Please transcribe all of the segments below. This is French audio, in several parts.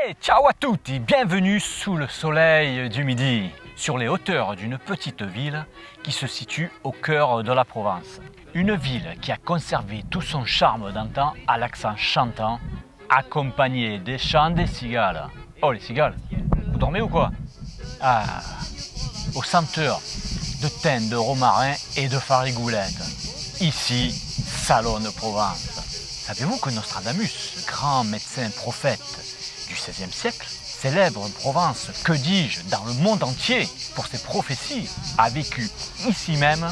Hey, ciao à tutti, bienvenue sous le soleil du midi, sur les hauteurs d'une petite ville qui se situe au cœur de la Provence. Une ville qui a conservé tout son charme d'antan à l'accent chantant, accompagné des chants des cigales. Oh les cigales, vous dormez ou quoi? Ah, aux senteurs de thym, de romarin et de farigoulettes. Ici, Salon de Provence. Savez-vous que Nostradamus, grand médecin prophète du XVIe siècle, célèbre Provence, que dis-je, dans le monde entier pour ses prophéties, a vécu ici même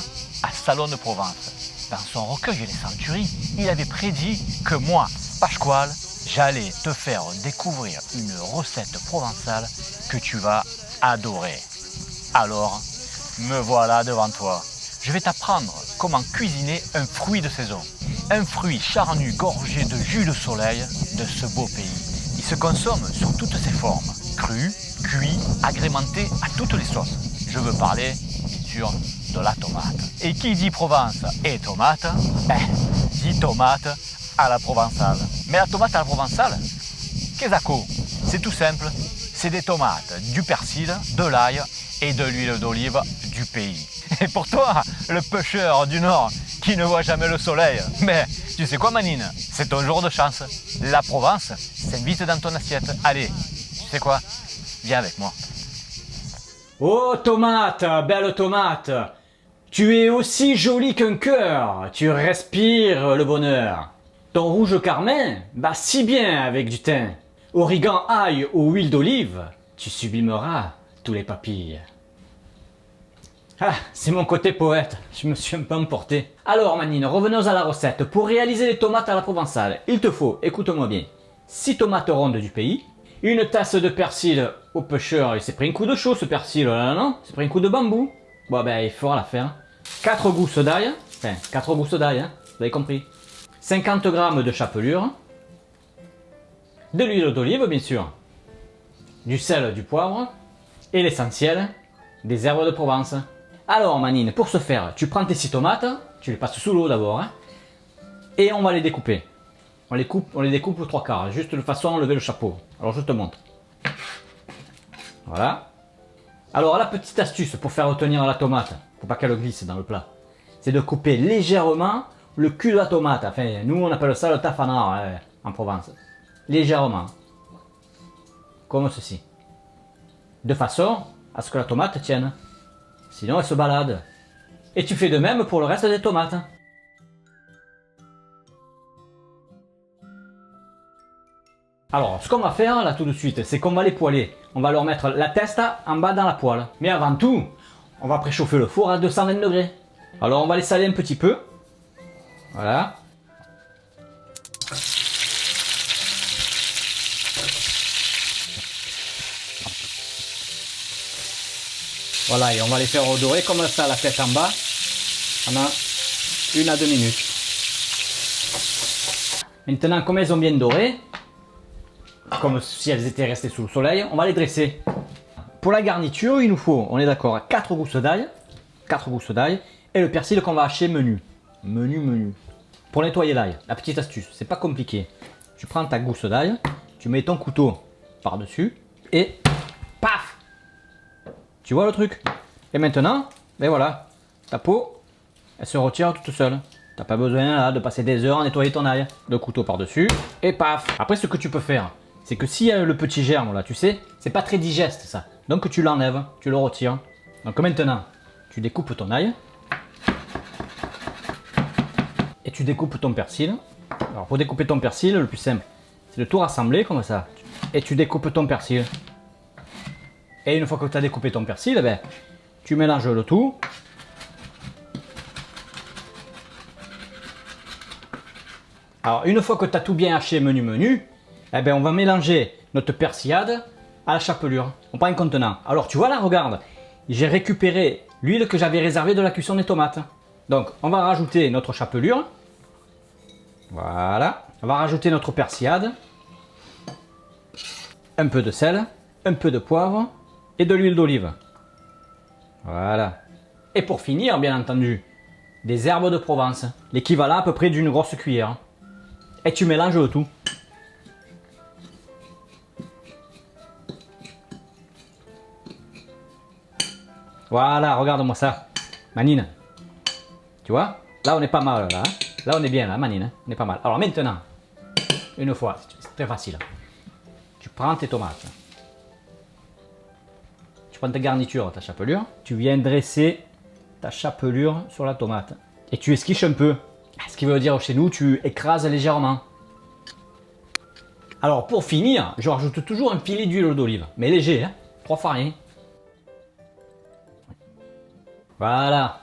à Salon de Provence. Dans son recueil Les Centuries, il avait prédit que moi, Pasquale, j'allais te faire découvrir une recette provençale que tu vas adorer. Alors, me voilà devant toi. Je vais t'apprendre comment cuisiner un fruit de saison. Un fruit charnu gorgé de jus de soleil de ce beau pays. Il se consomme sous toutes ses formes, cru, cuit, agrémenté à toutes les sauces. Je veux parler, bien sûr, de la tomate. Et qui dit Provence et tomate, dit tomate à la provençale. Mais la tomate à la provençale, qu'est-ce que c'est tout simple, c'est des tomates, du persil, de l'ail et de l'huile d'olive du pays. Et pour toi, le pêcheur du Nord qui ne voit jamais le soleil, mais tu sais quoi Manine, c'est ton jour de chance. La Provence s'invite dans ton assiette. Allez, tu sais quoi, viens avec moi. Oh tomate, belle tomate, tu es aussi jolie qu'un cœur, tu respires le bonheur. Ton rouge carmin va si bien avec du thym. Origan, ail ou huile d'olive, tu sublimeras tous les papilles. Ah, c'est mon côté poète, je me suis un peu emporté. Alors Manine, revenons à la recette. Pour réaliser les tomates à la provençale, il te faut, écoute-moi bien, 6 tomates rondes du pays, une tasse de persil au pêcheur, il s'est pris un coup de chaud ce persil, là, non? Il s'est pris un coup de bambou. Bon ben, il faudra la faire. 4 gousses d'ail, enfin 4 gousses d'ail, hein, vous avez compris. 50 g de chapelure, de l'huile d'olive bien sûr, du sel, du poivre, et l'essentiel, des herbes de Provence. Alors Manine, pour ce faire, tu prends tes 6 tomates, tu les passes sous l'eau d'abord, hein, et on va les découper. On les découpe aux 3 quarts, juste de façon à enlever le chapeau. Alors je te montre. Voilà. Alors la petite astuce pour faire retenir la tomate, pour pas qu'elle glisse dans le plat, c'est de couper légèrement le cul de la tomate. Enfin, nous on appelle ça le tafanard hein, en Provence. Légèrement. Comme ceci. De façon à ce que la tomate tienne. Sinon elle se balade. Et tu fais de même pour le reste des tomates. Alors, ce qu'on va faire là tout de suite, c'est qu'on va les poêler. On va leur mettre la testa en bas dans la poêle. Mais avant tout, on va préchauffer le four à 220 degrés. Alors on va les saler un petit peu. Voilà. Voilà, et on va les faire redorer comme ça, la tête en bas, pendant 1 à 2 minutes. Maintenant, comme elles ont bien doré, comme si elles étaient restées sous le soleil, on va les dresser. Pour la garniture, il nous faut, on est d'accord, 4 gousses d'ail, et le persil qu'on va hacher menu. Menu. Pour nettoyer l'ail, la petite astuce, c'est pas compliqué. Tu prends ta gousse d'ail, tu mets ton couteau par-dessus, et paf! Tu vois le truc? Et maintenant, ben voilà, ta peau, elle se retire toute seule. T'as pas besoin là, de passer des heures à nettoyer ton ail. Le couteau par-dessus, et paf! Après, ce que tu peux faire, c'est que s'il y a le petit germe là, tu sais, c'est pas très digeste ça. Donc tu l'enlèves, tu le retires. Donc maintenant, tu découpes ton ail. Et tu découpes ton persil. Alors pour découper ton persil, le plus simple, c'est de tout rassembler comme ça. Et tu découpes ton persil. Et une fois que tu as découpé ton persil, ben, tu mélanges le tout. Alors une fois que tu as tout bien haché menu, eh ben, on va mélanger notre persillade à la chapelure. On prend un contenant. Alors tu vois là, regarde, j'ai récupéré l'huile que j'avais réservée de la cuisson des tomates. Donc on va rajouter notre chapelure. Voilà. On va rajouter notre persillade. Un peu de sel, un peu de poivre et de l'huile d'olive. Voilà. Et pour finir, bien entendu, des herbes de Provence, l'équivalent à peu près d'une grosse cuillère. Et tu mélanges le tout. Voilà, regarde-moi ça. Manine. Tu vois? Là, on est pas mal, là. Hein. Là, on est bien, là, Manine. Hein. On est pas mal. Alors maintenant, une fois, c'est très facile. Tu prends tes tomates. Tu prends ta garniture, ta chapelure. Tu viens dresser ta chapelure sur la tomate. Et tu esquiches un peu. Ce qui veut dire chez nous, tu écrases légèrement. Alors pour finir, je rajoute toujours un filet d'huile d'olive. Mais léger, hein. 3 fois rien. Voilà.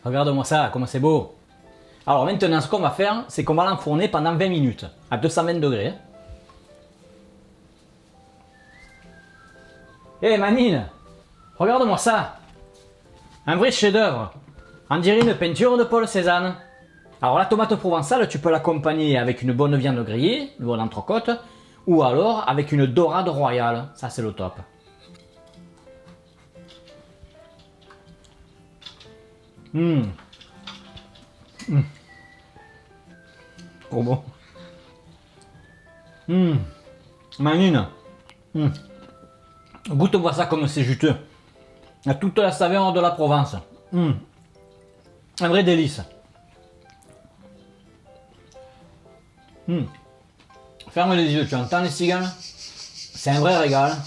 Regarde-moi ça, comment c'est beau. Alors maintenant, ce qu'on va faire, c'est qu'on va l'enfourner pendant 20 minutes. À 220 degrés. Hein. Hé Manine, regarde-moi ça. Un vrai chef-d'œuvre. On dirait une peinture de Paul Cézanne. Alors la tomate provençale, tu peux l'accompagner avec une bonne viande grillée, une bonne entrecôte, ou alors avec une dorade royale. Ça c'est le top. Trop bon. Manine. Goûte-moi ça comme c'est juteux. Il y a toute la saveur de la Provence. Un vrai délice. Ferme les yeux, tu entends les cigales? C'est un vrai régal.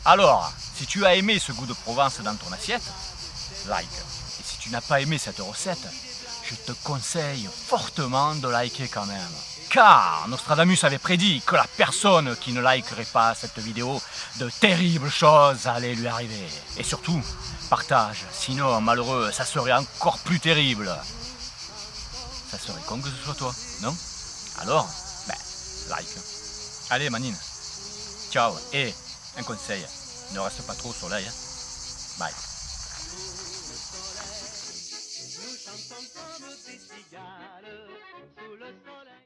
Alors, si tu as aimé ce goût de Provence dans ton assiette, like. Et si tu n'as pas aimé cette recette, je te conseille fortement de liker quand même. Car Nostradamus avait prédit que la personne qui ne likerait pas cette vidéo, de terribles choses allaient lui arriver. Et surtout, partage, sinon malheureux, ça serait encore plus terrible. Ça serait con que ce soit toi, non? Alors, like. Allez Manine, ciao. Et un conseil, ne reste pas trop au soleil. Hein. Bye. Nous chantons comme des cigales sous le soleil.